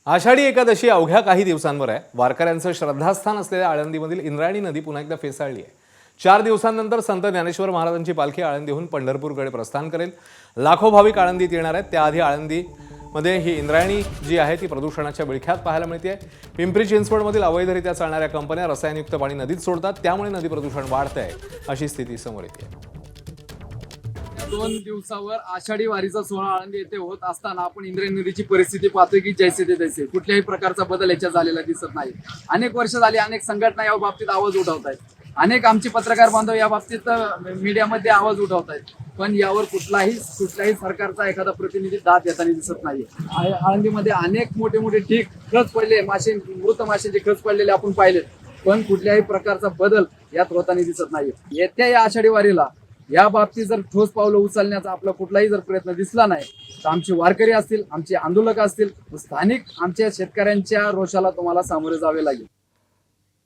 आषाढी एकादशी अवघ्या काही दिवसांवर आहे. वारकऱ्यांचं श्रद्धास्थान असलेल्या आळंदीमधील इंद्रायणी नदी पुन्हा एकदा फेसाळली आहे. 4 दिवसांनंतर संत ज्ञानेश्वर महाराजांची पालखी आळंदीहून पंढरपूरकडे प्रस्थान करेल. लाखो भाविक आळंदीत येणार आहेत. त्याआधी आळंदीमध्ये ही इंद्रायणी जी आहे ती प्रदूषणाच्या विळख्यात पाहायला मिळते. पिंपरी चिंचवडमधील अवैधरित्या चालणाऱ्या कंपन्या रसायनयुक्त पाणी नदीत सोडतात, त्यामुळे नदी प्रदूषण वाढत आहे अशी स्थिती समोर येते. 2 दिवसावर आषाढी वारीचा सोहळा आळंदी येथे होत असताना आपण इंद्रायणी नदीची परिस्थिती पाहतोय की जैसे ते तैसे, कुठल्याही प्रकारचा बदल याच्यात झालेला दिसत नाही. अनेक वर्ष झाली अनेक संघटना या बाबतीत आवाज उठवत आहेत. अनेक आमचे पत्रकार बांधव या बाबतीत मीडियामध्ये आवाज उठवत आहेत, पण यावर कुठल्याही सरकारचा एखादा प्रतिनिधी दाद देताना दिसत नाही. आळंदीमध्ये अनेक मोठे मोठे ढीग खच पडले, मृत माशांचे खच पडलेले आपण पाहिलेत, पण कुठल्याही प्रकारचा बदल यात होताना दिसत नाही. येत्या या आषाढी वारीला या बाबतीत जर ठोस पावलं उचलण्याचा आपला कुठलाही जर प्रयत्न दिसला नाही तर आमचे वारकरी असतील, आमचे आंदोलक असतील, स्थानिक आमच्या शेतकऱ्यांच्या रोषाला तुम्हाला सामोरे जावे लागेल.